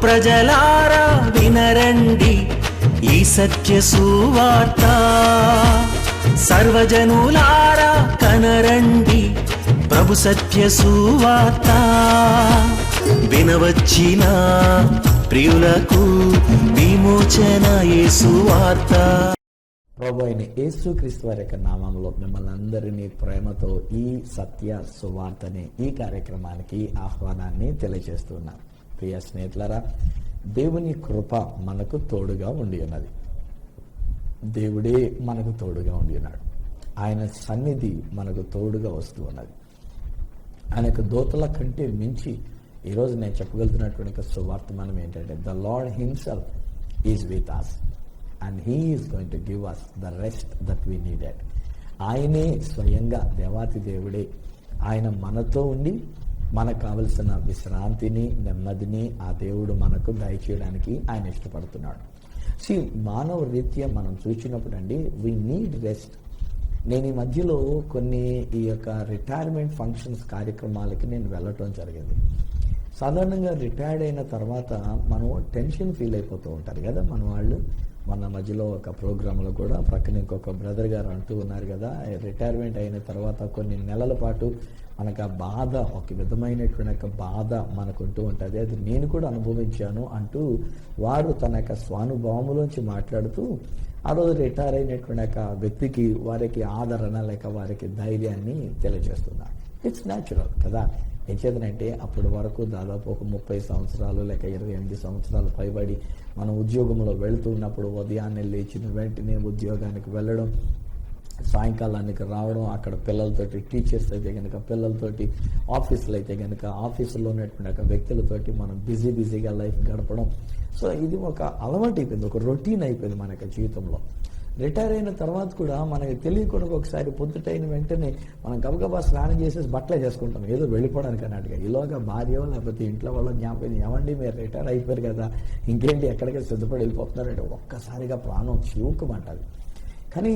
ప్రజలారా వినరండి ఈ సత్య సువార్త, సర్వజనులారా కనరండి ప్రభు సత్య సువార్త. వినవచ్చిన ప్రియులకు విమోచన యేసు వార్త. ప్రభు అయిన యేసుక్రీస్తు వారి యొక్క నామంలో మిమ్మల్ని అందరినీ ప్రేమతో ఈ సత్య సువార్తని ఈ కార్యక్రమానికి ఆహ్వానాన్ని తెలియజేస్తున్నాను. ప్రియ స్నేహితులారా, దేవుని కృప మనకు తోడుగా ఉండి ఉన్నది. దేవుడే మనకు తోడుగా ఉండి ఉన్నాడు. ఆయన సన్నిధి మనకు తోడుగా వస్తూ ఉన్నది. ఆయనకు దూతల కంటే మించి ఈరోజు నేను చెప్పగలుగుతున్నటువంటి సువార్తమానం ఏంటంటే, the lord himself is with us and he is going to give us the rest that we needed. ఆయనే స్వయంగా దేవాతి దేవుడే, ఆయన మనతో ఉండి మనకు కావలసిన విశ్రాంతిని, నెమ్మదిని ఆ దేవుడు మనకు దయచేయడానికి ఆయన ఇష్టపడుతున్నాడు. మానవ రీత్యా మనం చూసినప్పుడు అండి, వీ నీడ్ రెస్ట్. నేను ఈ మధ్యలో కొన్ని ఈ యొక్క రిటైర్మెంట్ ఫంక్షన్స్ కార్యక్రమాలకి నేను వెళ్ళటం జరిగింది. సాధారణంగా రిటైర్డ్ అయిన తర్వాత మనం టెన్షన్ ఫీల్ అయిపోతూ ఉంటారు కదా మన వాళ్ళు. మన మధ్యలో ఒక ప్రోగ్రాంలో కూడా ప్రక్కన ఇంకొక బ్రదర్ గారు అంటూ ఉన్నారు కదా, రిటైర్మెంట్ అయిన తర్వాత కొన్ని నెలల పాటు మనకు ఆ బాధ, ఒక విధమైనటువంటి బాధ మనకుంటూ ఉంటుంది. అది నేను కూడా అనుభవించాను అంటూ వారు తన యొక్క స్వానుభవములోంచి మాట్లాడుతూ ఆ రోజు రిటైర్ అయినటువంటి ఒక వ్యక్తికి వారికి ఆదరణ లేక వారికి ధైర్యాన్ని తెలియజేస్తున్నారు. ఇట్స్ న్యాచురల్ కదా. ఏం చేతనంటే అప్పటి వరకు దాదాపు ఒక 30 సంవత్సరాలు లేక 28 సంవత్సరాలు పైబడి మనం ఉద్యోగంలో వెళుతూ ఉన్నప్పుడు ఉదయాన్నే లేచిన వెంటనే ఉద్యోగానికి వెళ్ళడం, సాయంకాలానికి రావడం, అక్కడ పిల్లలతోటి, టీచర్స్ అయితే కనుక పిల్లలతోటి, ఆఫీసులు అయితే కనుక ఆఫీసులో ఉన్నటువంటి వ్యక్తులతోటి మనం బిజీగా లైఫ్ గడపడం. సో ఇది ఒక అలవాటు అయిపోయింది, ఒక రొటీన్ అయిపోయింది మన యొక్క జీవితంలో. రిటైర్ అయిన తర్వాత కూడా మనకి తెలియకుండా ఒకసారి పొద్దుటైన వెంటనే మనం గబగబా స్నానం చేసేసి బట్టలే చేసుకుంటాం, ఏదో వెళ్ళిపోవడానికి అన్నట్టుగా. ఈలోగా భార్య లేకపోతే ఇంట్లో వాళ్ళ జ్ఞాపకం, ఏమండి మీరు రిటైర్ అయిపోయారు కదా, ఇంకేంటి ఎక్కడికి సిద్ధపడి వెళ్ళిపోతున్నారంటే ఒక్కసారిగా ప్రాణం చివుకమంటది. కానీ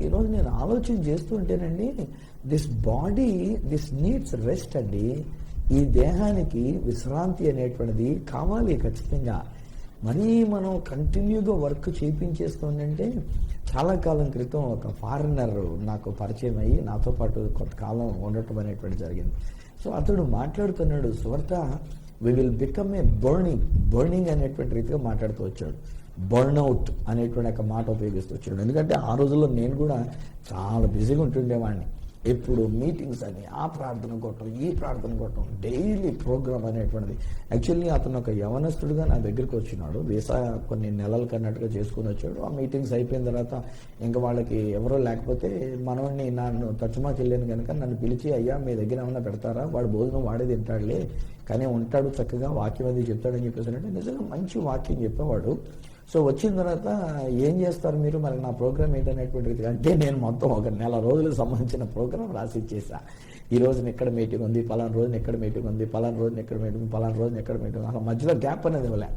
ఈరోజు నేను ఆలోచన చేస్తూ ఉంటేనండి, దిస్ నీడ్స్ రెస్ట్ అండి. ఈ దేహానికి విశ్రాంతి అనేటువంటిది కావాలి ఖచ్చితంగా. మరీ మనం కంటిన్యూగా వర్క్ చేయించేస్తుందంటే, చాలా కాలం క్రితం ఒక ఫారినర్ నాకు పరిచయం అయ్యి నాతో పాటు కొంతకాలం ఉండటం అనేటువంటి జరిగింది. సో అతడు మాట్లాడుతున్నాడు, సువార్త we will become a burning అనేటువంటి రీతిగా మాట్లాడుతూ వచ్చాడు. బర్న్అవుట్ అనేటువంటి ఒక మాట ఉపయోగిస్తూ వచ్చాడు. ఎందుకంటే ఆ రోజుల్లో నేను కూడా చాలా బిజీగా ఉంటుండేవాడిని. ఎప్పుడు మీటింగ్స్ అని, ఆ ప్రార్థన కొట్టడం, ఈ ప్రార్థన కొట్టడం, డైలీ ప్రోగ్రామ్ అనేటువంటిది. యాక్చువల్లీ అతను ఒక యవనస్తుడుగా నా దగ్గరికి వచ్చినాడు. వీసా కొన్ని నెలల కన్నట్టుగా చేసుకుని వచ్చాడు. ఆ మీటింగ్స్ అయిపోయిన తర్వాత ఇంకా వాళ్ళకి ఎవరో లేకపోతే మనవాడిని, నన్ను తర్జుమాకి వెళ్ళాను కనుక నన్ను పిలిచి, అయ్యా మీ దగ్గర ఏమన్నా పెడతారా, వాడు భోజనం వాడే తింటాడులే కానీ ఉంటాడు, చక్కగా వాక్యం అది చెప్తాడని చెప్పేసి అంటే నిజంగా మంచి వాక్యం చెప్పేవాడు. సో వచ్చిన తర్వాత ఏం చేస్తారు మీరు, మరి నా ప్రోగ్రామ్ ఏంటనేటువంటి అంటే నేను మొత్తం ఒక నెల రోజులకు సంబంధించిన ప్రోగ్రామ్ రాసి ఇచ్చేసా. ఈ రోజున ఎక్కడ మీటింగ్ ఉంది, పలానా రోజున ఎక్కడ మీటింగ్ ఉంది, పలానా రోజున ఎక్కడ మీటింగ్, పలానా రోజున ఎక్కడ మీటింగ్, అలా మధ్యలో గ్యాప్ అనేది ఇవ్వలే.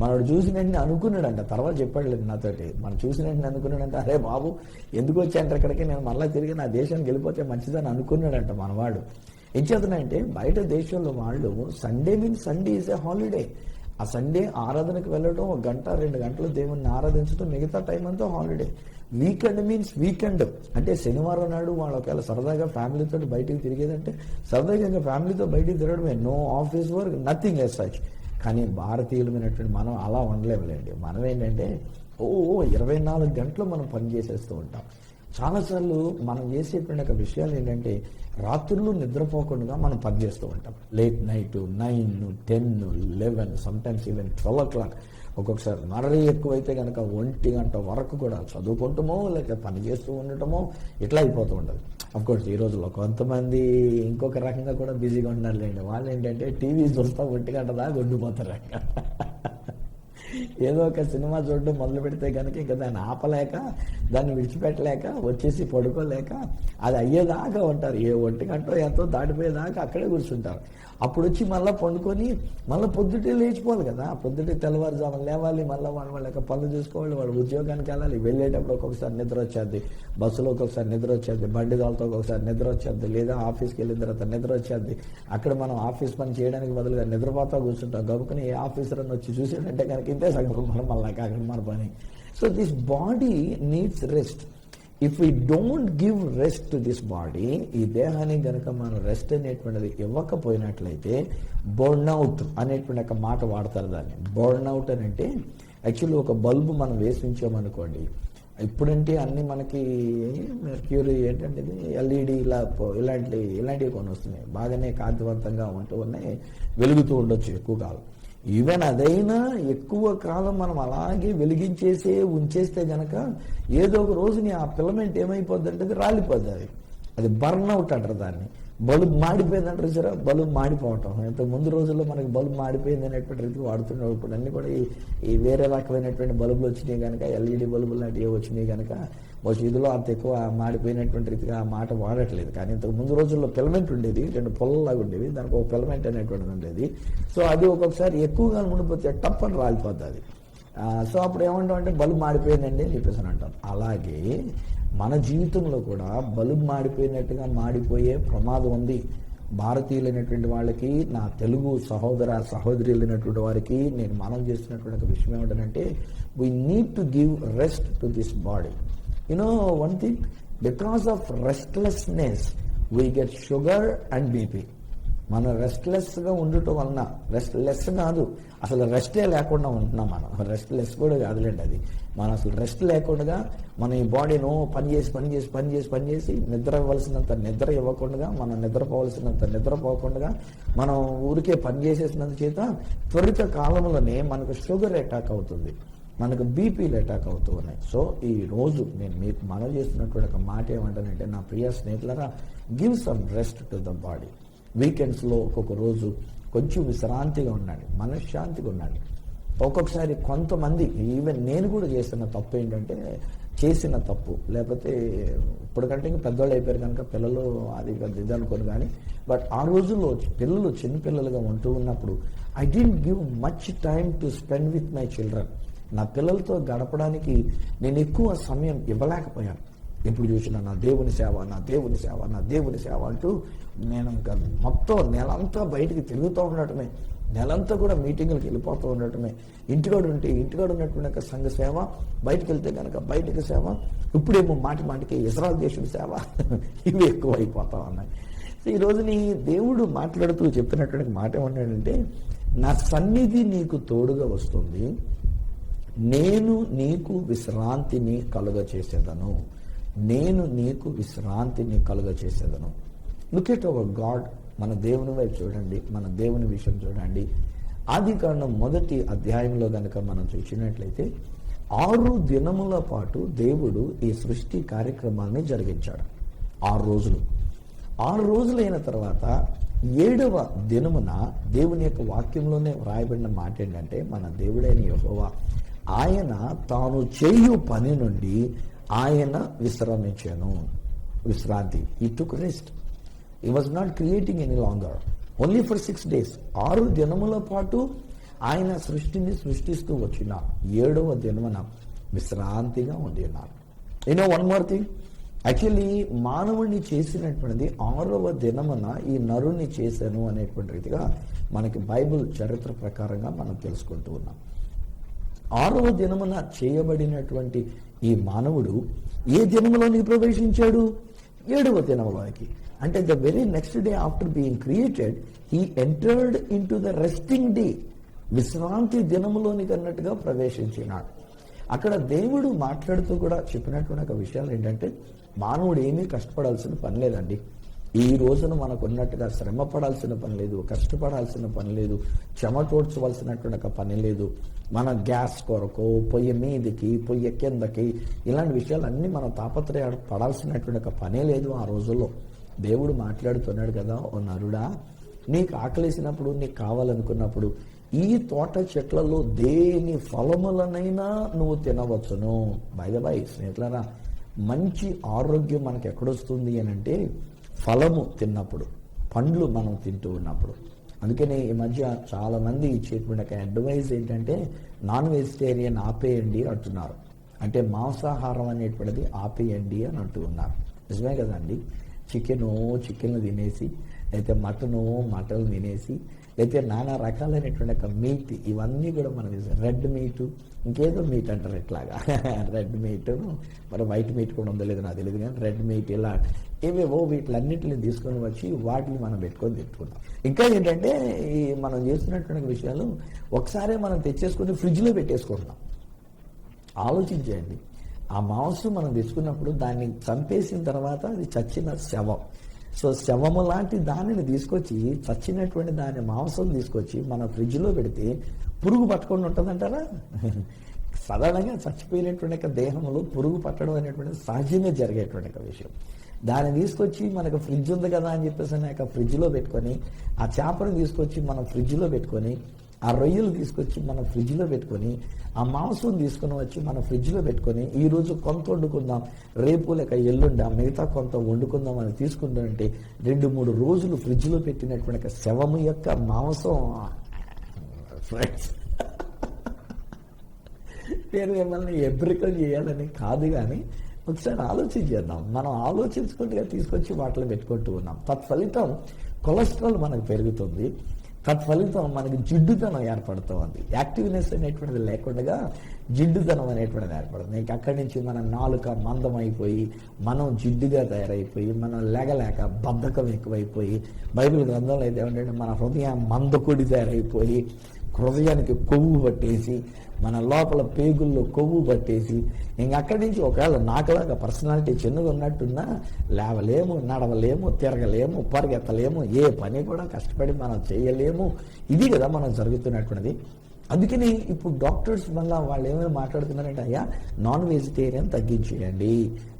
మనోడు చూసినట్టు అనుకున్నాడంట, తర్వాత చెప్పాడు లేదు నాతోటి, మనం చూసినట్టు అనుకున్నాడంట, అరే బాబు ఎందుకు వచ్చాయంటే ఇక్కడికి, నేను మళ్ళీ తిరిగి నా దేశానికి వెళ్ళిపోతే మంచిదని అనుకున్నాడంట మనవాడు. ఏం చేస్తున్నాయంటే బయట దేశంలో వాళ్ళు సండే ఈజ్ ఏ హాలిడే. ఆ సండే ఆరాధనకు వెళ్ళడం, 1 గంట 2 గంటలు దేవుణ్ణి ఆరాధించడం, మిగతా టైం అంతా హాలిడే. వీకెండ్ మీన్స్ వీకెండ్ అంటే శనివారం నాడు వాళ్ళు ఒకవేళ సరదాగా ఫ్యామిలీతో బయటికి తిరిగేదంటే సరదాగా ఫ్యామిలీతో బయటికి తిరగడమే, no office work, nothing as such. కానీ భారతీయులమైనటువంటి మనం అలా ఉండలేములేండి. మనం ఏంటంటే 24 గంటలు మనం పని చేసేస్తూ ఉంటాం. చాలాసార్లు మనం చేసేటువంటి ఒక విషయాలు ఏంటంటే, రాత్రులు నిద్రపోకుండా మనం పనిచేస్తూ ఉంటాం. Late night 9, 10, 11, sometimes even 12 o'clock. ఒక్కొక్కసారి మరీ ఎక్కువైతే కనుక 1 గంట వరకు కూడా చదువుకుంటామో లేక పని చేస్తూ ఉండటమో ఇట్లా అయిపోతూ ఉండదు. అఫ్కోర్స్ ఈ రోజుల్లో కొంతమంది ఇంకొక రకంగా కూడా బిజీగా ఉన్నారులేండి. వాళ్ళు ఏంటంటే టీవీ చూస్తా 1 గంట దాకా ఉండిపోతారు. ఏదో ఒక సినిమా చూడడం మొదలు పెడితే కనుక ఇంకా దాన్ని ఆపలేక, దాన్ని విడిచిపెట్టలేక, వచ్చేసి పడుకోలేక అది అయ్యేదాకా ఉంటారు. 1 గంట ఎంతో దాటిపోయేదాకా అక్కడే కూర్చుంటారు. అప్పుడు వచ్చి మళ్ళీ పండుకొని మళ్ళీ పొద్దుటే లేచిపోవాలి కదా, పొద్దుటే తెల్లవారుజామున లేవాలి, మళ్ళీ వాళ్ళ యొక్క పనులు చూసుకోవాలి, వాళ్ళ ఉద్యోగానికి వెళ్ళాలి. వెళ్ళేటప్పుడు ఒక్కొక్కసారి నిద్ర వచ్చేది, బస్సులో ఒక్కొక్కసారి నిద్ర వచ్చేది, బండి దాలతో ఒక్కొక్కసారి నిద్ర వచ్చేది, లేదా ఆఫీస్కి వెళ్ళిన తర్వాత నిద్ర వచ్చేది. అక్కడ మనం ఆఫీస్ పని చేయడానికి బదులుగా నిద్రపోతా కూర్చుంటాం. గబుకుని ఏ ఆఫీసర్ అని వచ్చి చూసాడంటే కనుక ఇంతే సగం మనం మళ్ళీ అక్కడ మన పని. So this body needs rest. If we don't give rest to this body, ఈ దేహానికి గనక మనం రెస్ట్ అనేటువంటిది ఇవ్వకపోయినట్లయితే బర్న్అవుట్ అనేటువంటి ఒక మాట వాడతారు దాన్ని. బర్న్అవుట్ అని అంటే యాక్చువల్లీ ఒక బల్బు మనం వేసి ఉంచామనుకోండి, ఇప్పుడంటే అన్ని మనకి మెర్క్యూరీ ఏంటంటే ఎల్ఈడి ఇలాంటివి కొన్ని వస్తున్నాయి, బాగానే కాంతివంతంగా ఉంటూ ఉన్నాయి, వెలుగుతూ ఉండొచ్చు ఎక్కువ కాలం. ఈవెన్ అదైనా ఎక్కువ కాలం మనం అలాగే వెలిగించేసే ఉంచేస్తే గనక ఏదో ఒక రోజుని ఆ ఫిలమెంట్ ఏమైపోద్ది అంటే అది రాలిపోద్ది. అది బర్న్అవుట్ అంటారు దాన్ని. బల్బు మాడిపోయింది అంటారు సరే, బల్బు మాడిపోవటం. ఇంతకు ముందు రోజుల్లో మనకి బల్బు మాడిపోయింది అనేటువంటి రీతికి వాడుతున్నాం. ఇప్పుడు అన్ని కూడా ఈ వేరే రకమైనటువంటి బల్బులు వచ్చినాయి కనుక, ఎల్ఈడి బల్బులు లాంటివి వచ్చినాయి కనుక ఇదిలో అంత ఎక్కువ మాడిపోయినటువంటి రీతిగా ఆ మాట వాడట్లేదు. కానీ ఇంతకు ముందు రోజుల్లో ఫిలమెంట్ ఉండేది, 2 పొల్లలాగా ఉండేవి, దానికి ఒక ఫిలమెంట్ అనేటువంటిది ఉండేది. సో అది ఒక్కొక్కసారి ఎక్కువగా ఉండిపోతే టప్ అని రాలిపోద్ది అది. సో అప్పుడు ఏమంటాం అంటే బల్బు మాడిపోయిందండి అని చెప్పేసి అని అంటాం. అలాగే మన జీవితంలో కూడా బల్బు మాడిపోయినట్టుగా మాడిపోయే ప్రమాదం ఉంది. భారతీయులైనటువంటి వాళ్ళకి, నా తెలుగు సహోదర సహోదరులైనటువంటి వారికి నేను మనం చేస్తున్నటువంటి ఒక విషయం ఏమిటంటే, we need to give rest to this body. One thing, because of restlessness we get sugar and BP. మనం రెస్ట్లెస్గా ఉండటం వలన, రెస్ట్లెస్ కాదు అసలు రెస్టే లేకుండా ఉంటున్నాం మనం. రెస్ట్లెస్ కూడా కాదులేండి అది. మనం అసలు రెస్ట్ లేకుండా మన ఈ బాడీను పని చేసి నిద్ర ఇవ్వాల్సినంత నిద్ర ఇవ్వకుండా, మనం నిద్రపోవలసినంత నిద్రపోకుండా మనం ఊరికే పని చేసేసినంత చేత త్వరిత కాలంలోనే మనకు షుగర్ అటాక్ అవుతుంది, మనకు బీపీలు అటాక్ అవుతూ ఉన్నాయి. సో ఈ రోజు నేను మీకు మనం చేస్తున్నటువంటి ఒక మాట ఏమంటానంటే, నా ప్రియ స్నేహితులరా, give some rest to the body. వీకెండ్స్లో ఒక్కొక్క రోజు కొంచెం విశ్రాంతిగా ఉండండి, మనశ్శాంతిగా ఉండండి. ఒక్కొక్కసారి కొంతమంది, ఈవెన్ నేను కూడా చేసిన తప్పు ఏంటంటే, చేసిన తప్పు లేకపోతే ఇప్పటికంటే ఇంకా పెద్దవాళ్ళు అయిపోయారు కనుక పిల్లలు అది ఇది అనుకోను, కానీ బట్ ఆ రోజుల్లో పిల్లలు చిన్నపిల్లలుగా ఉంటూ ఉన్నప్పుడు I don't give much time to spend with my children. నా పిల్లలతో గడపడానికి నేను ఎక్కువ సమయం ఇవ్వలేకపోయాను. ఎప్పుడు చూసినా నా దేవుని సేవ, నా దేవుని సేవ, నా దేవుని సేవ అంటూ నేను ఇంకా మొత్తం నెలంతా బయటికి తిరుగుతూ ఉండటమే, నెలంతా కూడా మీటింగులకు వెళ్ళిపోతూ ఉండటమే. ఇంటికాడ ఉంటే ఇంటికాడ ఉన్నటువంటి సంఘ సేవ, బయటకు వెళ్తే కనుక బయటకు సేవ, ఇప్పుడేమో మాటికి ఇజ్రాయెల్ దేశం సేవ, ఇవి ఎక్కువ అయిపోతా ఉన్నాయి. సో ఈ రోజు నీ దేవుడు మాట్లాడుతూ చెప్తున్నటువంటి మాట ఏమన్నాడంటే, నా సన్నిధి నీకు తోడుగా వస్తుంది, నేను నీకు విశ్రాంతిని కలుగచేసేదను, నేను నీకు విశ్రాంతిని కలుగచేసేదను. Look at our God. మన దేవుని వైపు చూడండి, మన దేవుని విషయం చూడండి. ఆదికాండం 1వ అధ్యాయంలో గనక మనం చూసినట్లయితే 6 దినముల పాటు దేవుడు ఈ సృష్టి కార్యక్రమాన్ని జరిగించాడు. 6 రోజులు. 6 రోజులైన తర్వాత 7వ దినమున దేవుని యొక్క వాక్యంలోనే వ్రాయబడిన మాట ఏంటంటే, మన దేవుడైన యెహోవా ఆయన తాను చేయు పని నుండి ఆయన విశ్రమించాను. విశ్రాంతి. He took rest. He was not creating any longer. Only for 6 days. 6 దినముల పాటు ఆయన సృష్టిని సృష్టిస్తూ వచ్చిన 7వ దినమున విశ్రాంతిగా ఉండి ఉన్నారు. వన్ మోర్ థింగ్, యాక్చువల్లీ మానవుడిని చేసినటువంటిది 6వ దినమున ఈ నరుని చేశాను అనేటువంటి రీతిగా మనకి బైబిల్ చరిత్ర ప్రకారంగా మనం తెలుసుకుంటూ ఉన్నాం. 6వ దినమున చేయబడినటువంటి ఈ మానవుడు ఏ దినములోనికి ప్రవేశించాడు? 7వ దినములోనికి. అంటే the very next day after being created he entered in to the resting day. విశ్రాంతి దినములోనికి అన్నట్టుగా ప్రవేశించినాడు. అక్కడ దేవుడు మాట్లాడుతూ కూడా చెప్పినటువంటి ఒక విషయాలు ఏంటంటే, మానవుడు ఏమీ కష్టపడాల్సిన పని లేదండి. ఈ రోజున మనకు ఉన్నట్టుగా శ్రమ పడాల్సిన పని లేదు, కష్టపడాల్సిన పని లేదు, చెమటోడ్చవలసినటువంటి ఒక పని లేదు. మన గ్యాస్ కొరకు, పొయ్యి మీదకి, పొయ్యి కిందకి, ఇలాంటి విషయాలన్నీ మనం పడాల్సినటువంటి ఒక పనే లేదు ఆ రోజుల్లో. దేవుడు మాట్లాడుతున్నాడు కదా, ఓ నరుడా, నీకు ఆకలేసినప్పుడు, నీకు కావాలనుకున్నప్పుడు ఈ తోట చెట్లలో దేని ఫలములనైనా నువ్వు తినవచ్చును. బై ద బై స్నేహితులారా, మంచి ఆరోగ్యం మనకు ఎక్కడొస్తుంది అని అంటే ఫలము తిన్నప్పుడు, పండ్లు మనం తింటూ ఉన్నప్పుడు. అందుకని ఈ మధ్య చాలా మంది ఇచ్చేటువంటి అడ్వైజ్ ఏంటంటే నాన్ వెజిటేరియన్ ఆపేయండి అంటున్నారు. అంటే మాంసాహారం అనేటువంటిది ఆపేయండి అని అంటూ ఉన్నారు. నిజమే కదండి. చికెన్ తినేసి, అయితే మటన్ తినేసి, అయితే నానా రకాలైనటువంటి మీట్, ఇవన్నీ కూడా మనం రెడ్ మీటు, ఇంకేదో మీట్ అంటారు ఇట్లాగా రెడ్ మీట్, మరి వైట్ మీట్ కూడా ఉందో లేదో నాకు తెలియదు, కానీ రెడ్ మీట్ ఇలా ఏవేవో వీటిలన్నింటిని తీసుకొని వచ్చి వాటిని మనం పెట్టుకొని తిట్టుకుంటాం. ఇంకా ఏంటంటే ఈ మనం చేస్తున్నటువంటి విషయాలు ఒకసారి మనం తెచ్చేసుకొని ఫ్రిడ్జ్లో పెట్టేసుకుంటున్నాం. ఆలోచించేయండి, ఆ మాంసం మనం తెచ్చుకున్నప్పుడు దాన్ని చంపేసిన తర్వాత అది చచ్చిన శవం. సో శవము లాంటి దానిని తీసుకొచ్చి, చచ్చినటువంటి దాని మాంసం తీసుకొచ్చి మన ఫ్రిడ్జ్లో పెడితే పురుగు పట్టుకొని ఉంటుందంటారా? సాధారణంగా చచ్చిపోయినటువంటి దేహంలో పురుగు పట్టడం అనేటువంటి సహజంగా జరిగేటువంటి విషయం. దాన్ని తీసుకొచ్చి మనకు ఫ్రిడ్జ్ ఉంది కదా అని చెప్పేసి ఫ్రిడ్జ్లో పెట్టుకొని, ఆ చేపను తీసుకొచ్చి మనం ఫ్రిడ్జ్లో పెట్టుకొని, ఆ రొయ్యలు తీసుకొచ్చి మనం ఫ్రిడ్జ్లో పెట్టుకొని, ఆ మాంసం తీసుకుని వచ్చి మనం ఫ్రిడ్జ్లో పెట్టుకొని, ఈరోజు కొంత వండుకుందాం, రేపు లేక ఎల్లుండి మిగతా కొంత వండుకుందాం అని తీసుకుంటామంటే 2-3 రోజులు ఫ్రిడ్జ్లో పెట్టినటువంటి శవము యొక్క మాంసం. ఫ్రెండ్స్, నేను మిమ్మల్ని ఎబ్రికం చేయాలని కాదు, కానీ ఒకసారి ఆలోచించేద్దాం. మనం ఆలోచించుకుంటే తీసుకొచ్చి వాటిలో పెట్టుకుంటూ ఉన్నాం. తత్ఫలితం కొలెస్ట్రాల్ మనకు పెరుగుతుంది. తత్ఫలితం మనకి జిడ్డుతనం ఏర్పడుతుంది. యాక్టివ్నెస్ అనేటువంటిది లేకుండా జిడ్డుతనం అనేటువంటిది ఏర్పడుతుంది. ఇంక అక్కడి నుంచి మన నాలుక మందమైపోయి, మనం జిడ్డుగా తయారైపోయి, మనం లేగలేక బద్ధకం ఎక్కువైపోయి, బైబిల్ గ్రంథంలో అయితే ఏమంటే మన హృదయం మందకొడి తయారైపోయి, హృదయానికి కొవ్వు పట్టేసి, మన లోపల పేగుల్లో కొవ్వు పట్టేసి, ఇంక అక్కడి నుంచి ఒకవేళ నాకులాగా పర్సనాలిటీ చిన్నగా ఉన్నట్టున్నా లేవలేము, నడవలేము, తిరగలేము, పరిగెత్తలేము, ఏ పని కూడా కష్టపడి మనం చేయలేము. ఇది కదా మనం జరుగుతున్నటువంటిది. అందుకని ఇప్పుడు డాక్టర్స్ మళ్ళీ వాళ్ళు ఏమైనా మాట్లాడుతున్నారంటే, అయ్యా నాన్ వెజిటేరియన్ తగ్గించేయండి,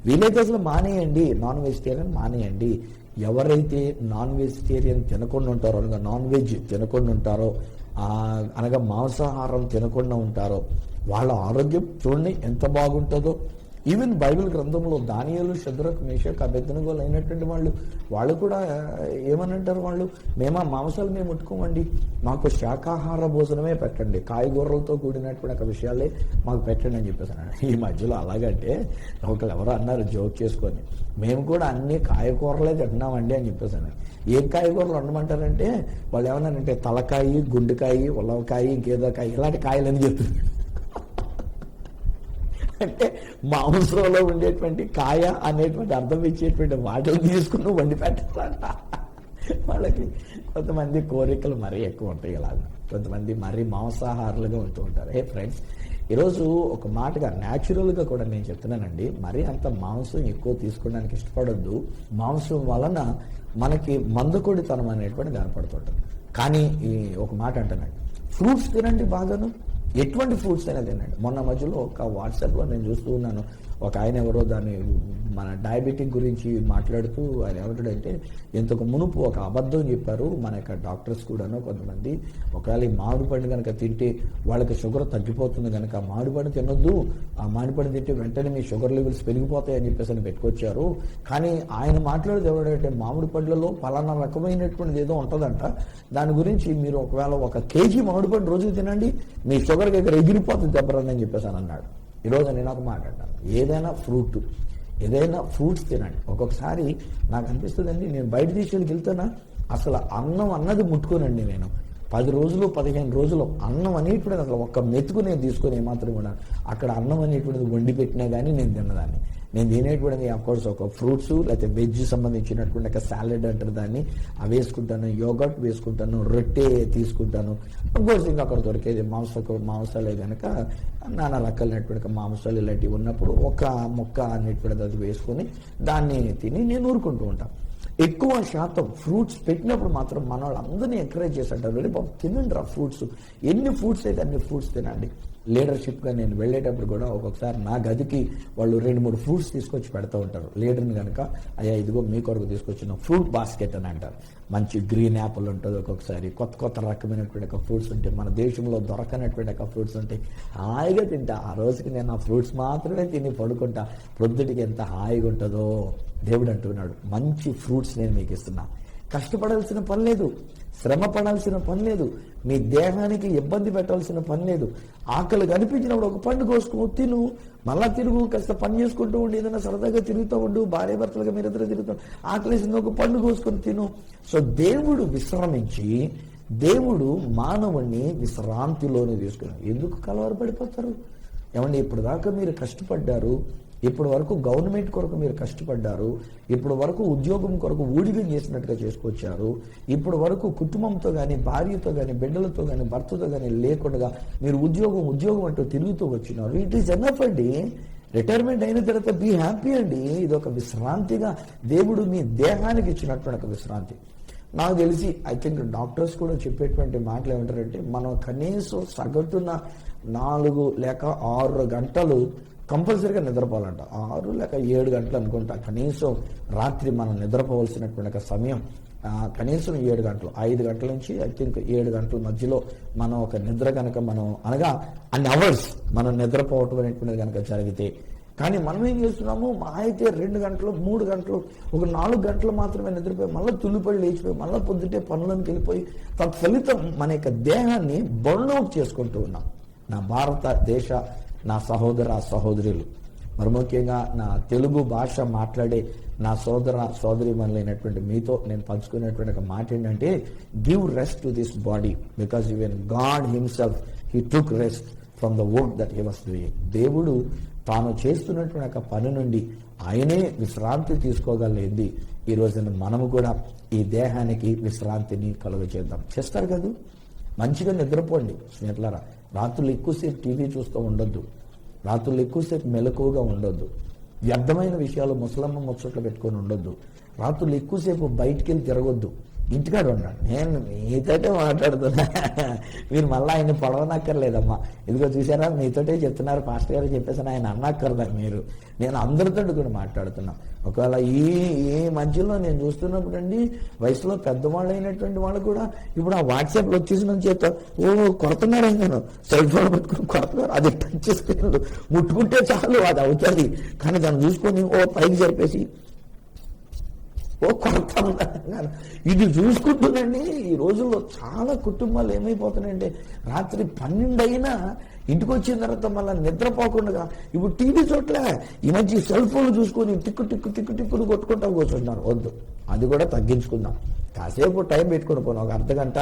వీలైతే అసలు మానేయండి, నాన్ వెజిటేరియన్ మానేయండి. ఎవరైతే నాన్ వెజిటేరియన్ తినకుండా ఉంటారో, అనగా నాన్ వెజ్ తినకుండా ఉంటారో, అనగా మాంసాహారం తినకుండా ఉంటారో, వాళ్ళ ఆరోగ్యం చూడండి ఎంత బాగుంటుందో. ఈవెన్ బైబిల్ గ్రంథంలో దానియేలు, షద్రకు, మేషకు, అబేద్నెగోలు అయినటువంటి వాళ్ళు కూడా ఏమని అంటారు, మేము మాంసాలు మేము ముట్టుకోమండి, మాకు శాకాహార భోజనమే పెట్టండి, కాయగూరలతో కూడినటువంటి విషయాలే మాకు పెట్టండి అని చెప్పేసాను. ఈ మధ్యలో అలాగంటే ఒకళ్ళు ఎవరో అన్నారు జోక్ చేసుకొని, మేము కూడా అన్ని కాయగూరలే తింటున్నామండి అని చెప్పేసాను. ఏం కాయగూరలు వండమంటారంటే వాళ్ళు ఏమన్నారంటే తలకాయ, గుండెకాయ, ఉలవకాయ, ఇంకేదో కాయ, ఇలాంటి కాయలని చెప్తున్నారు. అంటే మాంసంలో ఉండేటువంటి కాయ అనేటువంటి అర్థం ఇచ్చేటువంటి వాటిని తీసుకుని వండి పెట్టాలంట. వాళ్ళకి కొంతమంది కోరికలు మరీ ఎక్కువ ఉంటాయి, ఇలాగ కొంతమంది మరీ మాంసాహారులుగా ఉంటూ ఉంటారు. ఫ్రెండ్స్, ఈరోజు ఒక మాటగా న్యాచురల్గా కూడా నేను చెప్తున్నానండి, మరీ అంత మాంసం ఎక్కువ తీసుకోవడానికి ఇష్టపడొద్దు. మాంసం వలన మనకి మందుకొడితనం అనేటువంటి కనపడుతుంటుంది. కానీ ఈ ఒక మాట అంటున్నాడు, ఫ్రూట్స్ తినండి బాగాను, ఎటువంటి ఫ్రూట్స్ అయినా తినండి. మొన్న మధ్యలో ఒక వాట్సాప్లో నేను చూస్తూ ఉన్నాను, ఒక ఆయన ఎవరో దాన్ని మన డయాబెటిక్ గురించి మాట్లాడుతూ ఆయన ఏమంటాడంటే, ఇంతకు మునుపు ఒక అబద్ధం చెప్పారు మన యొక్క డాక్టర్స్ కూడాను కొంతమంది, ఒకవేళ ఈ మామిడి పండు కనుక తింటే వాళ్ళకి షుగర్ తగ్గిపోతుంది కనుక మామిడి పండు తినొద్దు, ఆ మామిడి పండు తింటే వెంటనే మీ షుగర్ లెవెల్స్ పెరిగిపోతాయి అని చెప్పేసి పెట్టుకొచ్చారు. కానీ ఆయన మాట్లాడేది ఎవడంటే మామిడి పండ్లలో పలానా రకమైనటువంటిది ఏదో ఉంటుందంట, దాని గురించి మీరు ఒకవేళ 1 కేజీ మామిడి పండు రోజు తినండి, మీ షుగర్ దగ్గర ఎగిరిపోతుంది దెబ్బరని చెప్పేసి అన్నాడు. ఈరోజు నేను ఒక మాట అంటాను, ఏదైనా ఫ్రూట్స్ తినండి. ఒక్కొక్కసారి నాకు అనిపిస్తుందండి, నేను బయట దేశాలకు వెళ్తానా అసలు అన్నం అన్నది ముట్టుకోనండి. నేను 10 రోజులు 15 రోజులు అన్నం అనేటువంటిది అసలు ఒక్క మెతుకు నేను తీసుకొని ఏమాత్రం కూడా అక్కడ అన్నం అనేటువంటిది వండి పెట్టినా కానీ నేను తిన్నదాన్ని. నేను తినేటువంటిది అఫ్కోర్స్ ఒక ఫ్రూట్స్ లేకపోతే వెజ్ సంబంధించినటువంటి ఒక సాలెడ్ అంటారు దాన్ని, అవి వేసుకుంటాను, యోగర్ట్ వేసుకుంటాను, రొట్టె తీసుకుంటాను. అఫ్కోర్స్ ఇంకా అక్కడ దొరికేది మాంసాలే కనుక నానా రకాలైనటువంటి మాంసాలు ఇలాంటివి ఉన్నప్పుడు ఒక ముక్క అనేటువంటిది అది వేసుకొని దాన్ని తిని నేను ఊరుకుంటూ ఉంటాను. ఎక్కువ శాతం ఫ్రూట్స్ పెట్టినప్పుడు మాత్రం మన వాళ్ళందరినీ ఎంకరేజ్ చేస్తుంటారు, రే బాబు తినండి రా ఫ్రూట్స్, ఎన్ని ఫ్రూట్స్ అయితే అన్ని ఫ్రూట్స్ తినండి. లీడర్షిప్గా నేను వెళ్ళేటప్పుడు కూడా ఒక్కొక్కసారి నా గదికి వాళ్ళు 2-3 ఫ్రూట్స్ తీసుకొచ్చి పెడతా ఉంటారు. లీడర్ని కనుక, అయ్యా ఇదిగో మీ కొరకు తీసుకొచ్చిన ఫ్రూట్ బాస్కెట్ అని అంటారు. మంచి గ్రీన్ యాపిల్ ఉంటుంది, ఒక్కొక్కసారి కొత్త రకమైనటువంటి ఫ్రూట్స్ ఉంటాయి, మన దేశంలో దొరకనటువంటి ఫ్రూట్స్ ఉంటాయి. హాయిగా తింటా, ఆ రోజుకి నేను ఆ ఫ్రూట్స్ మాత్రమే తిని పడుకుంటా. ప్రొద్దుటికి ఎంత హాయిగా ఉంటుందో. దేవుడు అంటున్నాడు, మంచి ఫ్రూట్స్ నేను మీకు ఇస్తున్నా, కష్టపడాల్సిన పని లేదు, శ్రమ పడాల్సిన పని లేదు, మీ దేహానికి ఇబ్బంది పెట్టాల్సిన పని లేదు. ఆకలి కనిపించినప్పుడు ఒక పండు కోసుకో తిను, మళ్ళా తిరుగు, కాస్త పని చేసుకుంటూ ఉండి ఏదైనా సరదాగా తిరుగుతూ ఉండు, భార్య భర్తలుగా మీరిద్దరు తిరుగుతాం, ఆకలిసింది ఒక పండు కోసుకొని తిను. సో దేవుడు విశ్రమించి, దేవుడు మానవుణ్ణి విశ్రాంతిలోనే తీసుకున్నాడు. ఎందుకు కలవర పడిపోతారు? ఏమండి, ఇప్పుడు దాకా మీరు కష్టపడ్డారు, ఇప్పటి వరకు గవర్నమెంట్ కొరకు మీరు కష్టపడ్డారు, ఇప్పటి వరకు ఉద్యోగం కొరకు ఊడిగం చేసినట్టుగా చేసుకొచ్చారు, ఇప్పటి వరకు కుటుంబంతో కానీ, భార్యతో కానీ, బిడ్డలతో కానీ, భర్తతో కానీ లేకుండా మీరు ఉద్యోగం అంటూ తిరుగుతూ వచ్చినారు. ఇట్ ఈస్ ఎనఫ్ అండి. రిటైర్మెంట్ అయిన తర్వాత బీ హ్యాపీ అండి. ఇది ఒక విశ్రాంతిగా దేవుడు మీ దేహానికి ఇచ్చినటువంటి ఒక విశ్రాంతి. నాకు తెలిసి ఐ థింక్ డాక్టర్స్ కూడా చెప్పేటువంటి మాటలు ఏమంటారంటే, మనం కనీసం సగటున 4 లేక 6 గంటలు కంపల్సరీగా నిద్రపోవాలంట. 6 లేక 7 గంటలు అనుకుంటా కనీసం రాత్రి మనం నిద్రపోవాల్సినటువంటి ఒక సమయం. కనీసం 7 గంటలు, 5 గంటల నుంచి ఐ థింక్ 7 గంటల మధ్యలో మనం ఒక నిద్ర కనుక మనం అనగా అన్ని అవర్స్ మనం నిద్రపోవటం అనేటువంటిది కనుక జరిగితే. కానీ మనం ఏం చేస్తున్నాము, మా అయితే 2 గంటలు 3 గంటలు ఒక 4 గంటలు మాత్రమే నిద్రపోయి మళ్ళీ తుల్లిపడి లేచిపోయి మళ్ళీ పొద్దుటే పనులను వెళ్ళిపోయి తత్ఫలితం మన యొక్క దేహాన్ని బర్న్అవుట్ చేసుకుంటూ ఉన్నాం. నా భారతదేశ నా సహోదర సహోదరులు, మరి ముఖ్యంగా నా తెలుగు భాష మాట్లాడే నా సోదర సోదరిమణులైనటువంటి మీతో నేను పంచుకునేటువంటి ఒక మాట ఏంటంటే, give rest to this body because even God himself he took rest from the work that he was doing. దేవుడు తాను చేస్తున్నటువంటి ఒక పని నుండి ఆయనే విశ్రాంతి తీసుకోగలిగింది. ఈ రోజున మనము కూడా ఈ దేహానికి విశ్రాంతిని కలుగజేద్దాం. చేస్తారు కదా, మంచిగా నిద్రపోండి స్నేహితులారా. రాత్రులు ఎక్కువసేపు టీవీ చూస్తూ ఉండొద్దు, రాత్రులు ఎక్కువసేపు మెలకువగా ఉండొద్దు, వ్యర్థమైన విషయాలు ముసలమ్మ ముచ్చట్లు పెట్టుకొని ఉండొద్దు, రాత్రులు ఎక్కువసేపు బయటికి వెళ్ళి తిరగొద్దు, ఇంటికాడ ఉండండి. నేను మీతోటే మాట్లాడుతున్నా, మీరు మళ్ళీ ఆయన పొడవనక్కర్లేదమ్మా. ఇదిగో చూసారా, మీతోటే చెప్తున్నారు, పాస్టర్ గారు చెప్పేసాను, ఆయన అన్నక్కర్లే మీరు. నేను అందరితో కూడా మాట్లాడుతున్నా. ఒకవేళ ఈ మధ్యలో నేను చూస్తున్నప్పుడు అండి, వయసులో పెద్దవాళ్ళు అయినటువంటి వాళ్ళు కూడా ఇప్పుడు ఆ వాట్సాప్లో వచ్చేసిన చేత కొడుతున్నారు, నేను సెల్ ఫోన్ పెట్టుకుని కొడుతున్నారు. అది టచ్ స్క్రీన్ ముట్టుకుంటే చాలు అది అవుతుంది, కానీ దాన్ని చూసుకొని పైకి జరిపేసి కొడతా ఉన్నారు. ఇది చూసుకుంటుందండి. ఈ రోజుల్లో చాలా కుటుంబాలు ఏమైపోతున్నాయంటే, రాత్రి 12 అయినా ఇంటికి వచ్చిన తర్వాత మళ్ళీ నిద్రపోకుండా ఇప్పుడు టీవీ చోట్ల ఈ మధ్య సెల్ ఫోన్లు చూసుకొని టిక్కును కొట్టుకుంటా కూర్చుంటున్నారు. వద్దు, అది కూడా తగ్గించుకుందాం. కాసేపు టైం పెట్టుకుని పోను, ఒక అర్ధగంట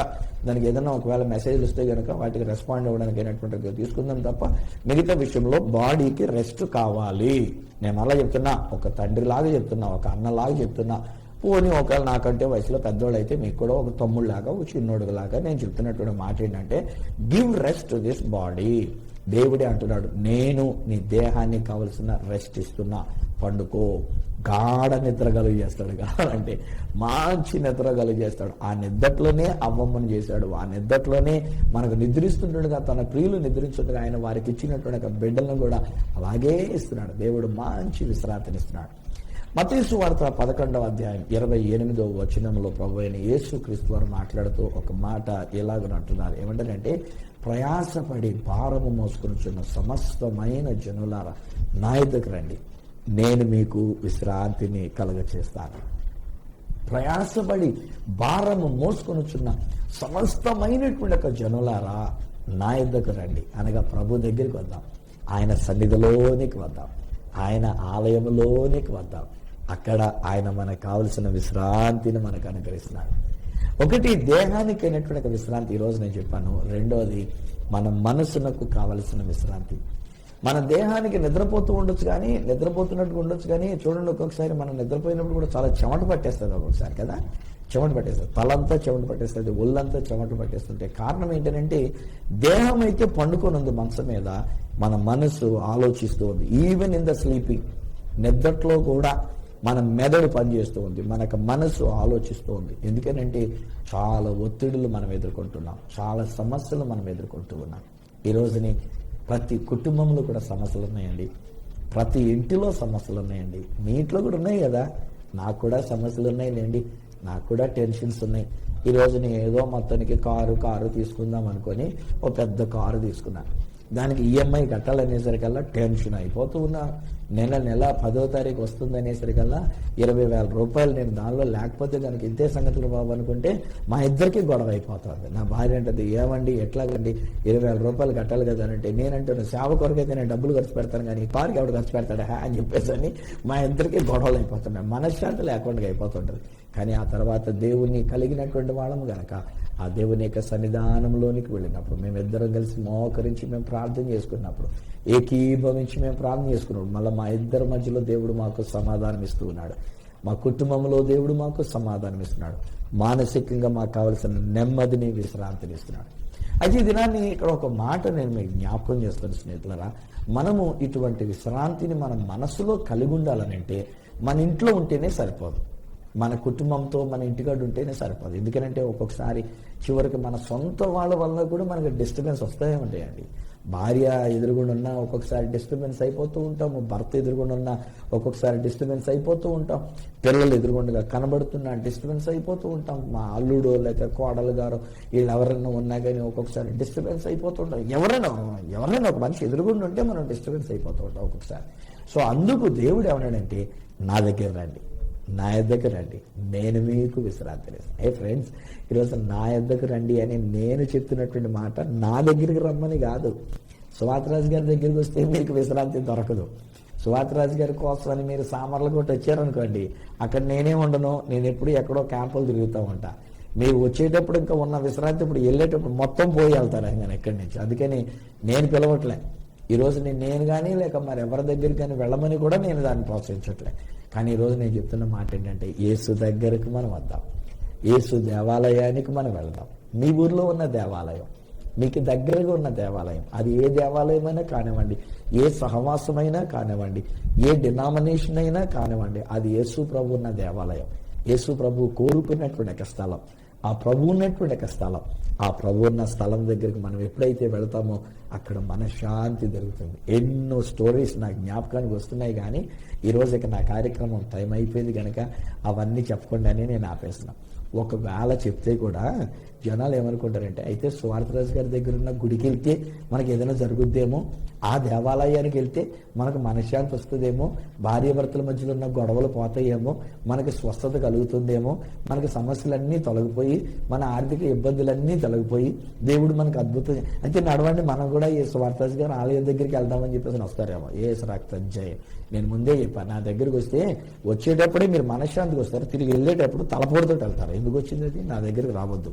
దానికి ఏదైనా ఒకవేళ మెసేజ్లు వస్తే కనుక వాటికి రెస్పాండ్ అవ్వడానికి అయినటువంటి తీసుకుందాం తప్ప మిగతా విషయంలో బాడీకి రెస్ట్ కావాలి. నేను అలా చెప్తున్నా, ఒక తండ్రిలాగా చెప్తున్నా, ఒక అన్నలాగా చెప్తున్నా. పోనీ ఒకవేళ నాకంటే వయసులో పెద్దోళ్ళు అయితే మీకు కూడా ఒక తమ్ముళ్ళలాగా, ఒక చిన్నోడులాగా నేను చెప్తున్నటువంటి మాట ఏంటంటే, give rest to this body. దేవుడే అంటున్నాడు, నేను నీ దేహాన్ని కావలసిన రెస్ట్ ఇస్తున్నా, పండుకో. గాఢ నిద్ర కలుగు చేస్తాడు, కావాలంటే మంచి నిద్ర కలుగు చేస్తాడు. ఆ నిద్రలోనే అవ్వమ్మను చేశాడు, ఆ నిద్రలోనే మనకు నిద్రిస్తుండగా తన ప్రియులు నిద్రించుండగా ఆయన వారికి ఇచ్చినటువంటి బిడ్డలను కూడా అలాగే ఇస్తున్నాడు. దేవుడు మంచి విశ్రాంతిని ఇస్తున్నాడు. మత్తయి సువార్త 11వ అధ్యాయం 28వ వచనంలో ప్రభు అయిన యేసుక్రీస్తు వారు మాట్లాడుతూ ఒక మాట ఎలాగనంటున్నారు. ఏమంటారంటే, ప్రయాసపడి భారము మోసుకొనిచున్న సమస్తమైన జనులారా నా యొద్దకు రండి, నేను మీకు విశ్రాంతిని కలుగచేస్తాను. ప్రయాసపడి భారము మోసుకొనిచున్న సమస్తమైనటువంటి ఒక జనులారా నా యొద్దకు రండి అనగా ప్రభు దగ్గరికి వద్దాం, ఆయన సన్నిధిలోనికి వద్దాం, ఆయన ఆలయంలోనికి వద్దాం. అక్కడ ఆయన మనకు కావలసిన విశ్రాంతిని మనకు అనుగ్రహిస్తున్నాడు. ఒకటి దేహానికి అయినటువంటి విశ్రాంతి ఈరోజు నేను చెప్పాను. రెండోది మన మనసునకు కావలసిన విశ్రాంతి. మన దేహానికి నిద్రపోతూ ఉండొచ్చు, కానీ నిద్రపోతున్నట్టుగా ఉండొచ్చు, కానీ చూడండి ఒక్కొక్కసారి మనం నిద్రపోయినప్పుడు కూడా చాలా చెమట పట్టేస్తుంది ఒక్కొక్కసారి కదా, చెమట పట్టేస్తుంది, తలంతా చెమట పట్టేస్తుంది, ఒళ్ళంతా చెమట పట్టేస్తుంటే కారణం ఏంటంటే, దేహం అయితే పండుకొని ఉంది మంచం మీద, మన మనసు ఆలోచిస్తూ ఉంది. ఈవెన్ ఇన్ ద స్లీపింగ్, నిద్రలో కూడా మన మెదడు పనిచేస్తూ ఉంది, మనకు మనసు ఆలోచిస్తూ ఉంది. ఎందుకనంటే చాలా ఒత్తిడులు మనం ఎదుర్కొంటున్నాం, చాలా సమస్యలు మనం ఎదుర్కొంటూ ఉన్నాం. ఈ రోజుని ప్రతి కుటుంబంలో కూడా సమస్యలు ఉన్నాయండి, ప్రతి ఇంటిలో సమస్యలు ఉన్నాయండి. మీ ఇంట్లో కూడా ఉన్నాయి కదా, నాకు కూడా సమస్యలు ఉన్నాయిలేండి, నాకు కూడా టెన్షన్స్ ఉన్నాయి. ఈ రోజుని ఏదో మొత్తానికి కారు తీసుకుందాం అనుకొని ఓ పెద్ద కారు తీసుకున్నాను, దానికి ఈఎంఐ కట్టాలనేసరికల్లా టెన్షన్ అయిపోతూ ఉన్నా. నెల 10వ తారీఖు వస్తుంది అనేసరికల్లా 20,000 రూపాయలు నేను దానిలో లేకపోతే కనుక ఇంతే సంగతులు బాబు అనుకుంటే మా ఇద్దరికి గొడవ అయిపోతుంది. నా భార్య అంటది, ఏమండి ఎట్లాగండి 20,000 రూపాయలు కట్టాలి కదా అంటే, నేనంటున్నా సేవ కొరకైతే నేను డబ్బులు ఖర్చు పెడతాను కానీ కారుకి ఎవడు ఖర్చు పెడతాడా అని చెప్పేసి అని మా ఇద్దరికి గొడవలు అయిపోతున్నాయి, మనశ్శాంతి లేకుండా అయిపోతుంటది. కానీ ఆ తర్వాత దేవుణ్ణి కలిగినటువంటి వాళ్ళము గనక ఆ దేవుని యొక్క సన్నిధానంలోనికి వెళ్ళినప్పుడు మేమిద్దరం కలిసి మోకరించి మేము ప్రార్థన చేసుకున్నప్పుడు, ఏకీభవించి మేము ప్రార్థన చేసుకున్నప్పుడు మళ్ళీ మా ఇద్దరి మధ్యలో దేవుడు మాకు సమాధానం ఇస్తూ ఉన్నాడు. మా కుటుంబంలో దేవుడు మాకు సమాధానం ఇస్తున్నాడు. మానసికంగా మాకు కావలసిన నెమ్మదిని, విశ్రాంతిని ఇస్తున్నాడు. అయితే ఈ దినాన్ని ఇక్కడ ఒక మాట నేను మీకు జ్ఞాపకం చేస్తాను స్నేహితులరా. మనము ఇటువంటి విశ్రాంతిని మన మనసులో కలిగి ఉండాలనంటే మన ఇంట్లో ఉంటేనే సరిపోదు, మన కుటుంబంతో మన ఇంటికాడు ఉంటేనే సరిపోదు. ఎందుకంటే ఒక్కొక్కసారి చివరికి మన సొంత వాళ్ళ వల్ల కూడా మనకి డిస్టర్బెన్స్ వస్తూనే ఉంటాయండి. భార్య ఎదురుగుండా ఉన్నా ఒక్కొక్కసారి డిస్టర్బెన్స్ అయిపోతూ ఉంటాము, భర్త ఎదురుగుండా ఉన్నా ఒక్కొక్కసారి డిస్టర్బెన్స్ అయిపోతూ ఉంటాం, పిల్లలు ఎదురుగుండగా కనబడుతున్నా డిస్టర్బెన్స్ అయిపోతూ ఉంటాం, మా అల్లుడు లేక కోడలు గారు వీళ్ళు ఎవరైనా ఉన్నా కానీ ఒక్కొక్కసారి డిస్టర్బెన్స్ అయిపోతూ ఉంటాం. ఎవరైనా ఒక మనిషి ఎదురుగుండా ఉంటే మనం డిస్టర్బెన్స్ అయిపోతూ ఉంటాం ఒక్కొక్కసారి. సో అందుకు దేవుడు ఏమన్నాడంటే, నా దగ్గర రండి, నా యొద్దకు రండి, నేను మీకు విశ్రాంతినిస్తాను. ఏ ఫ్రెండ్స్, ఈరోజు నా యొద్దకు రండి అని నేను చెప్తున్నటువంటి మాట నా దగ్గరికి రమ్మని కాదు. సువార్తరాజు గారి దగ్గరికి వస్తే మీకు విశ్రాంతి దొరకదు. సువార్తరాజు గారి కోసం అని మీరు సామర్లకోట వచ్చారనుకోండి, అక్కడ నేనే ఉండను, నేను ఎప్పుడు ఎక్కడో క్యాంపులు తిరుగుతూ ఉంటా. మీరు వచ్చేటప్పుడు ఇంకా ఉన్న విశ్రాంతి ఇప్పుడు వెళ్ళేటప్పుడు మొత్తం పోయి వెళ్తారు ఆయన ఎక్కడి నుంచి. అందుకని నేను పిలవట్లే ఈరోజు నేను కానీ లేక మరి ఎవరి దగ్గరికి కానీ వెళ్ళమని కూడా నేను దాన్ని ప్రోత్సహించట్లే. కానీ ఈరోజు నేను చెప్తున్న మాట ఏంటంటే, యేసు దగ్గరికి మనం వద్దాం, యేసు దేవాలయానికి మనం వెళ్దాం. మీ ఊర్లో ఉన్న దేవాలయం, మీకు దగ్గరగా ఉన్న దేవాలయం, అది ఏ దేవాలయమైనా కానివ్వండి, ఏ సహవాసమైనా కానివ్వండి, ఏ డినామినేషన్ అయినా కానివ్వండి, అది యేసు ప్రభు ఉన్న దేవాలయం, యేసు ప్రభు కోరుకున్నటువంటి ఒక స్థలం, ఆ ప్రభు ఉన్నటువంటి ఒక స్థలం. ఆ ప్రభు ఉన్న స్థలం దగ్గరికి మనం ఎప్పుడైతే వెళతామో అక్కడ మనశ్శాంతి దొరుకుతుంది. ఎన్నో స్టోరీస్ నాకు జ్ఞాపకానికి వస్తున్నాయి, కానీ ఈరోజు ఇక నా కార్యక్రమం టైం అయిపోయింది కనుక అవన్నీ చెప్పకుండానే నేను ఆపేస్తున్నాను. ఒకవేళ చెప్తే కూడా జనాలు ఏమనుకుంటారంటే, అయితే సువార్తరాజు గారి దగ్గర ఉన్న గుడికి వెళ్తే మనకి ఏదైనా జరుగుద్దేమో, ఆ దేవాలయానికి వెళ్తే మనకు మనశ్శాంతి వస్తుందేమో, భార్యాభర్తల మధ్యలో ఉన్న గొడవలు పోతాయేమో, మనకి స్వస్థత కలుగుతుందేమో, మనకి సమస్యలన్నీ తొలగిపోయి మన ఆర్థిక ఇబ్బందులన్నీ తొలగిపోయి దేవుడు మనకు అద్భుతం అయితే నడవండి, మనం కూడా ఏ సువార్తరాజు గారి ఆలయం దగ్గరికి వెళ్దామని చెప్పేసి వస్తారేమో. ఏ రక్తం జయం, నేను ముందే చెప్పాను, నా దగ్గరికి వస్తే వచ్చేటప్పుడే మీరు మనశ్శాంతికి వస్తారు, తిరిగి వెళ్ళేటప్పుడు తలపోటుతో వెళ్తారు. ఎందుకు వచ్చింది అది? నా దగ్గరికి రావద్దు.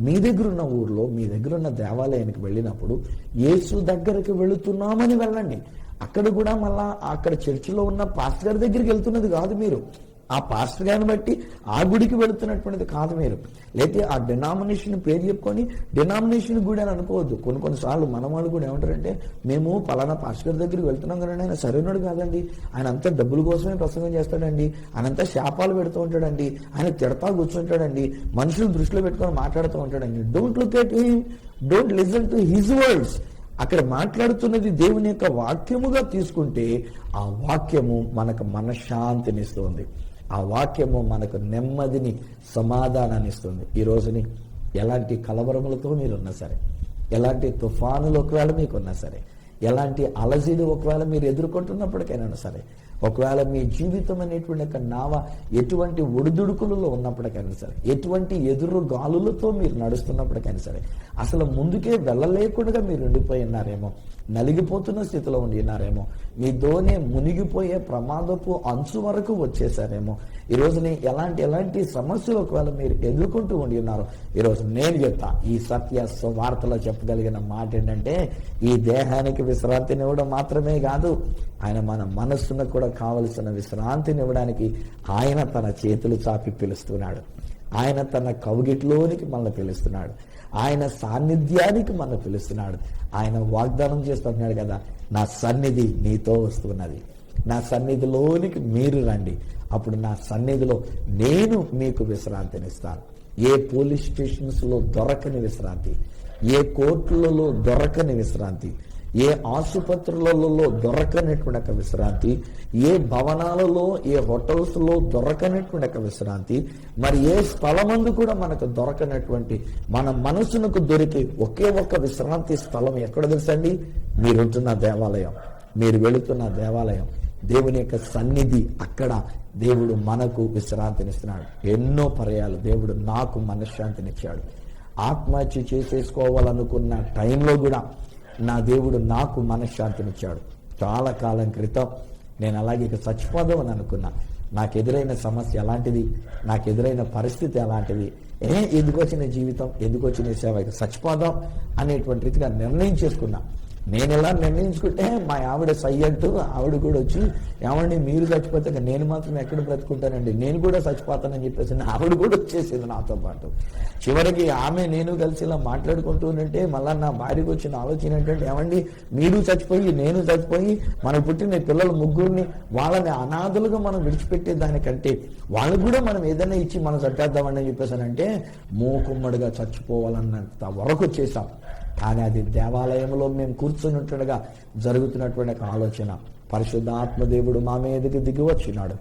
మీ దగ్గర ఉన్న ఊర్లో, మీ దగ్గర ఉన్న దేవాలయానికి వెళ్ళినప్పుడు యేసు దగ్గరికి వెళుతున్నామని వెళ్ళండి. అక్కడ కూడా మళ్ళా అక్కడ చర్చిలో ఉన్న పాస్టర్ గారి దగ్గరికి వెళ్తున్నది కాదు మీరు, ఆ పాస్టర్ గారిని బట్టి ఆ గుడికి వెళుతున్నటువంటిది కాదు మీరు. లేకపోతే ఆ డినామినేషన్ పేరు చెప్పుకొని డినామినేషన్ గుడి అని అనుకోవద్దు. కొన్నిసార్లు మన వాళ్ళు కూడా ఏమంటారంటే, మేము పలానా పాస్టర్ గారి దగ్గరికి వెళ్తున్నాం కానీ ఆయన సరైనడు కాదండి, ఆయన అంతా డబ్బుల కోసమే ప్రసంగం చేస్తాడండి, ఆయనంతా శాపాలు పెడుతూ ఉంటాడండి, ఆయన తిడతా కూర్చుంటాడండి, మనుషులు దృష్టిలో పెట్టుకొని మాట్లాడుతూ ఉంటాడండి. Don't look at him, don't listen to his words. అక్కడ మాట్లాడుతున్నది దేవుని యొక్క వాక్యముగా తీసుకుంటే ఆ వాక్యము మనకు మనశ్శాంతినిస్తుంది, ఆ వాక్యము మనకు నెమ్మదిని, సమాధానాన్ని ఇస్తుంది. ఈ రోజుని ఎలాంటి కలవరములతో మీరున్నా సరే, ఎలాంటి తుఫానులు ఒకవేళ మీకున్నా సరే, ఎలాంటి అలజడి ఒకవేళ మీరు ఎదుర్కొంటున్నప్పటికైనా సరే, ఒకవేళ మీ జీవితం అనేటువంటి ఒక నావ ఎటువంటి ఒడిదుడుకులలో ఉన్నప్పటికైనా సరే, ఎటువంటి ఎదురు గాలులతో మీరు నడుస్తున్నప్పటికైనా సరే, అసలు ముందుకే వెళ్ళలేకుండా మీరు ఉండిపోయి ఉన్నారేమో, నలిగిపోతున్న స్థితిలో ఉండి ఉన్నారేమో, మీ దోణి మునిగిపోయే ప్రమాదపు అంచు వరకు వచ్చేసారేమో, ఈ రోజుని ఎలాంటి సమస్యలు ఒకవేళ మీరు ఎదుర్కొంటూ ఉండి ఉన్నారు, ఈరోజు నేను చెప్తా, ఈ సత్య వార్తలో చెప్పగలిగిన మాట ఏంటంటే, ఈ దేహానికి విశ్రాంతినివ్వడం మాత్రమే కాదు, ఆయన మన మనస్సును కూడా కావలసిన విశ్రాంతినివ్వడానికి ఆయన తన చేతులు చాపి పిలుస్తున్నాడు, ఆయన తన కౌగిట్లోనికి మనల్ని పిలుస్తున్నాడు, ఆయన సాన్నిధ్యానికి మనల్ని పిలుస్తున్నాడు. ఆయన వాగ్దానం చేస్తున్నాడు కదా, నా సన్నిధి నీతో వస్తున్నది, నా సన్నిధిలోనికి మీరు రండి, అప్పుడు నా సన్నిధిలో నేను మీకు విశ్రాంతినిస్తాను. ఏ పోలీస్ స్టేషన్స్ లో దొరకని విశ్రాంతి, ఏ కోర్టులలో దొరకని విశ్రాంతి, ఏ ఆసుపత్రులలో దొరకనటువంటి ఒక విశ్రాంతి, ఏ భవనాలలో, ఏ హోటల్స్ లో దొరకనటువంటి ఒక విశ్రాంతి, మరి ఏ స్థలమందు కూడా మనకు దొరకనటువంటి, మన మనసునకు దొరికే ఒకే ఒక్క విశ్రాంతి స్థలం ఎక్కడ తెలుసండి? మీరుంటున్న దేవాలయం, మీరు వెళుతున్న దేవాలయం. దేవుని యొక్క సన్నిధి, అక్కడ దేవుడు మనకు విశ్రాంతినిస్తున్నాడు. ఎన్నో పర్యాలు దేవుడు నాకు మనశ్శాంతినిచ్చాడు. ఆత్మహత్య చేసేసుకోవాలనుకున్న టైంలో కూడా నా దేవుడు నాకు మనశ్శాంతినిచ్చాడు. చాలా కాలం క్రితం నేను అలాగే ఇక చచ్చిపోదామని అనుకున్నా. నాకు ఎదురైన సమస్య ఎలాంటిది, నాకు ఎదురైన పరిస్థితి ఎలాంటిది, ఎందుకు వచ్చిన జీవితం, ఎందుకు వచ్చిన సేవ, ఇక చచ్చిపోదాం అనేటువంటి రీతిగా నిర్ణయం చేసుకున్నా. నేను ఎలా నిర్ణయించుకుంటే మా ఆవిడ సయ్యంటూ ఆవిడ కూడా వచ్చి, ఏమండి మీరు చచ్చిపోతే నేను మాత్రం ఎక్కడ బ్రతుకుంటానండి, నేను కూడా చచ్చిపోతానని చెప్పేసి ఆవిడ కూడా వచ్చేసింది నాతో పాటు. చివరికి ఆమె నేను కలిసి ఇలా మాట్లాడుకుంటూనంటే మళ్ళా నా భార్యకు వచ్చిన ఆలోచన ఏంటంటే, ఏమండి మీరు చచ్చిపోయి నేను చచ్చిపోయి మనకు పుట్టిన పిల్లల ముగ్గురిని వాళ్ళని అనాథలుగా మనం విడిచిపెట్టే దానికంటే వాళ్ళకు కూడా మనం ఏదైనా ఇచ్చి మనం చట్టేద్దామని అని చెప్పేసానంటే మూకుమ్మడిగా చచ్చిపోవాలన్నంత వరకు వచ్చేసాం. కానీ అది దేవాలయంలో మేము కూర్చొని ఉంటుండగా జరుగుతున్నటువంటి ఆలోచన. పరిశుద్ధ ఆత్మదేవుడు మా మీదకి దిగి వచ్చినాడు.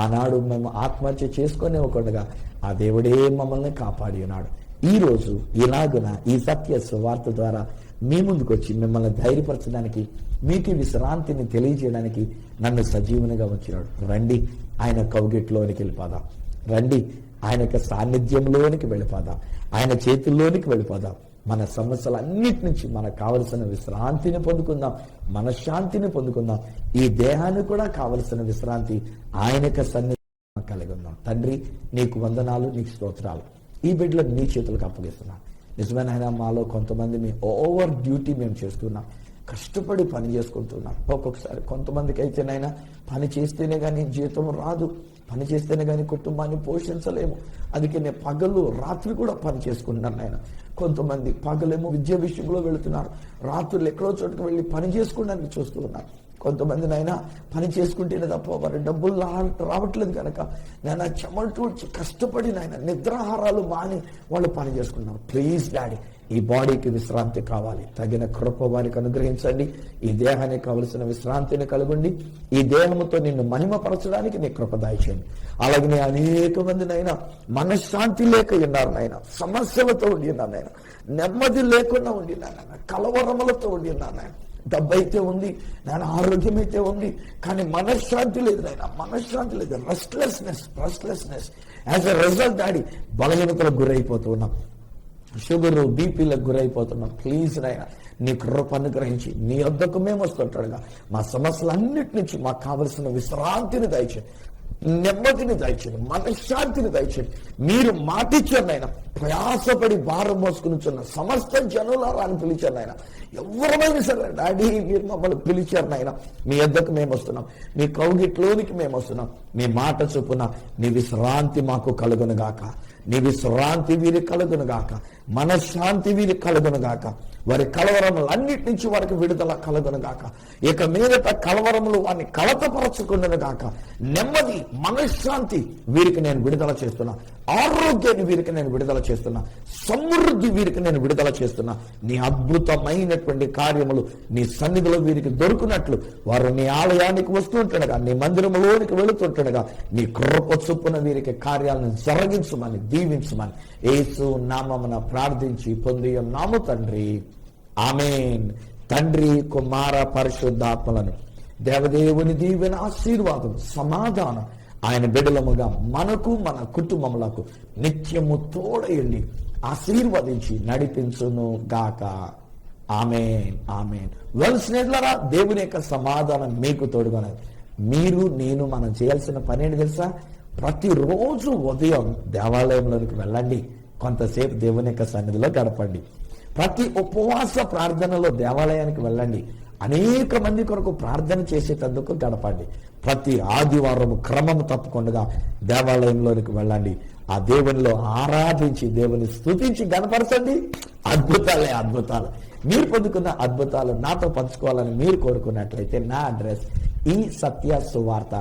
ఆనాడు మేము ఆత్మహత్య చేసుకునే ఒకటిగా ఆ దేవుడే మమ్మల్ని కాపాడి ఉన్నాడు. ఈ రోజు ఇలాగున ఈ సత్య సువార్త ద్వారా మీ ముందుకు వచ్చి మిమ్మల్ని ధైర్యపరచడానికి, మీకు విశ్రాంతిని తెలియజేయడానికి నన్ను సజీవునిగా వచ్చినాడు. రండి, ఆయన కౌగిట్లోనికి వెళ్ళిపోదాం. రండి, ఆయన యొక్క సాన్నిధ్యంలోనికి వెళ్ళిపోదాం. ఆయన చేతుల్లోనికి వెళ్ళిపోదాం. మన సమస్యలన్నిటి నుంచి మనకు కావలసిన విశ్రాంతిని పొందుకుందాం, మనశ్శాంతిని పొందుకుందాం. ఈ దేహానికి కూడా కావలసిన విశ్రాంతి ఆయన యొక్క సన్నిధి కలిగి ఉందాం. తండ్రి, నీకు వందనాలు, నీకు స్తోత్రాలు. ఈ బిడ్డలను నీ చేతులకు అప్పగిస్తున్నాం. నిజమైన ఆయన, మాలో కొంతమంది మీ ఓవర్ డ్యూటీ మేము చేస్తున్నాం, కష్టపడి పని చేసుకుంటున్నాం. ఒక్కొక్కసారి కొంతమందికి అయితేనైనా పని చేస్తేనే కానీ జీతం రాదు, పని చేస్తేనే కానీ కుటుంబాన్ని పోషించలేము. అందుకే నేను పగలు రాత్రి కూడా పని చేసుకుంటున్నాను నాయన. కొంతమంది పగలేమో విద్య విషయంలో వెళుతున్నారు, రాత్రులు ఎక్కడో చోటుకు వెళ్ళి పని చేసుకోవడానికి చూస్తూ ఉన్నారు. కొంతమంది నాయన పని చేసుకుంటేనే తప్ప వారి డబ్బులు రావట్లేదు కనుక నేను చెమటూ వచ్చి కష్టపడి నాయన నిద్రాహారాలు మాని వాళ్ళు పని చేసుకున్నారు. ప్లీజ్ డాడీ, ఈ బాడీకి విశ్రాంతి కావాలి, తగిన కృప వారికి అనుగ్రహించండి. ఈ దేహానికి కావలసిన విశ్రాంతిని కలుగుండి. ఈ దేహముతో నిన్ను మహిమపరచడానికి నీ కృప దయచేయండి. అలాగే అనేక మంది నైనా మనశ్శాంతి లేక ఉన్నారు నాయన, సమస్యలతో ఉండి ఉన్నారు నాయన, నెమ్మది లేకుండా ఉండి నాయన, కలవరములతో ఉండి ఉన్నారు నాయన. డబ్బు అయితే ఉంది నాయన, ఆరోగ్యం అయితే ఉంది, కానీ మనశ్శాంతి లేదు నాయన, మనశ్శాంతి లేదు. రెస్ట్లెస్నెస్ యాజ్ ఎ రిజల్ట్ డాడీ బలహీనతలకు గురైపోతూ ఉన్నాం, షుగరు బీపీలకు గురైపోతున్నాం. ప్లీజ్ నాయన, నీ కృప అనుగ్రహించి నీ వద్దకు మేము వస్తుంటాడుగా మా సమస్యలన్నిటి నుంచి మాకు కావలసిన విశ్రాంతిని దయచేయండి, నెమ్మదిని దయచేయండి, మనశ్శాంతిని దయచేయండి. మీరు మాటిచ్చారు నాయన, ప్రయాసపడి భారం మోసుకునిచున్న సమస్త జనులారా అని పిలిచారు నాయన. ఎవరైనా సరే డాడీ మీరు మమ్మల్ని పిలిచారు నాయన, మీ వద్దకు మేము వస్తున్నాం, మీ కౌగిట్లోనికి మేము వస్తున్నాం. మీ మాట చొప్పున నీ విశ్రాంతి మాకు కలుగును గాక, నీ విశ్రాంతి వీరి కలుగును గాక, మనశ్శాంతి వీరి కలుగును గాక, వారి కలవరములు అన్నిటి నుంచి వారికి విడుదల కలుగును గాక, ఇక మీదట కలవరములు వారిని కలతపరచుకున్నను గాక. నెమ్మది, మనశ్శాంతి వీరికి నేను విడుదల చేస్తున్నా, ఆరోగ్యాన్ని వీరికి నేను విడుదల చేస్తున్నా, సమృద్ధి వీరికి నేను విడుదల చేస్తున్నా. నీ అద్భుతమైనటువంటి కార్యములు నీ సన్నిధిలో వీరికి దొరుకున్నట్లు వారు నీ ఆలయానికి వస్తుంటుండగా, నీ మందిరములోనికి వెళుతుంటుండగా నీ కృప చొప్పున వీరికి కార్యాలను జరిగించమని దీవించమని యేసు నామమున ప్రార్థించి పొంది ఉన్నాము తండ్రి, ఆమేన్. తండ్రి, కుమార, పరిశుద్ధాత్మలను దేవదేవుని దీవెన, ఆశీర్వాదం, సమాధానం ఆయన బిడ్డలముగా మనకు మన కుటుంబములకు నిత్యము తోడయండి, ఆశీర్వదించి నడిపించును గాక. ఆమేన్, ఆమేన్. స్నేహితులారా, దేవుని యొక్క సమాధానం మీకు తోడుగా. మీరు నేను మనం చేయాల్సిన పని ఏంటి తెలుసా? ప్రతిరోజు ఉదయం దేవాలయంలోకి వెళ్ళండి, కొంతసేపు దేవుని యొక్క సన్నిధిలో గడపండి. ప్రతి ఉపవాస ప్రార్థనలో దేవాలయానికి వెళ్ళండి, అనేక మంది కొరకు ప్రార్థన చేసేటందుకు గడపండి. ప్రతి ఆదివారం క్రమము తప్పకుండా దేవాలయంలోనికి వెళ్ళండి, ఆ దేవునిలో ఆరాధించి దేవుని స్తుతించి గణపరచండి. అద్భుతాలే అద్భుతాలు. మీరు పొందుకున్న అద్భుతాలు నాతో పంచుకోవాలని మీరు కోరుకున్నట్లయితే నా అడ్రస్ ఈ సత్య సువార్త,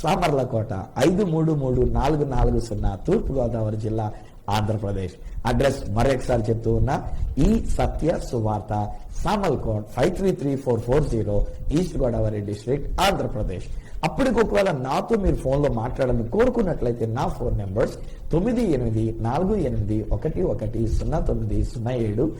సామర్లకోట 533440, తూర్పుగోదావరి జిల్లా, ఆంధ్రప్రదేశ్. అడ్రస్ మరొకసారి చెప్తూ ఉన్నా, ఈ సత్య సువార్త, Samalkot 533440, east Godavari district, Andhra Pradesh. అప్పటికి ఒకవేళ నాతో మీరు ఫోన్లో మాట్లాడాలని కోరుకున్నట్లయితే నా ఫోన్ నెంబర్స్ 9848110907,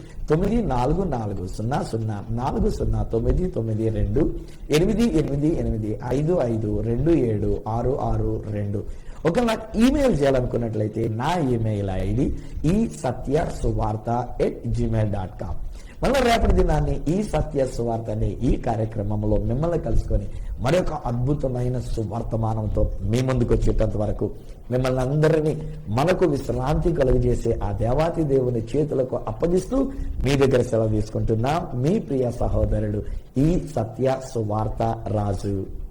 944000409992, 8885527662. ఒకవేళ నాకు ఈమెయిల్ చేయాలనుకున్నట్లయితే నా ఈమెయిల్ ఐడి isathyasuvartha@gmail.com. మళ్ళీ రేపటి దినాన్ని ఈ సత్య సువార్త అనే ఈ కార్యక్రమంలో మిమ్మల్ని కలుసుకొని మరొక అద్భుతమైన సువర్తమానంతో మీ ముందుకు వచ్చేటంత వరకు మిమ్మల్ని అందరినీ మనకు విశ్రాంతి కలుగజేసే ఆ దేవాతి దేవుని చేతులకు అప్పగిస్తూ మీ దగ్గర సెలవు తీసుకుంటున్నా మీ ప్రియ సహోదరుడు ఈ సత్య సువార్త రాజు.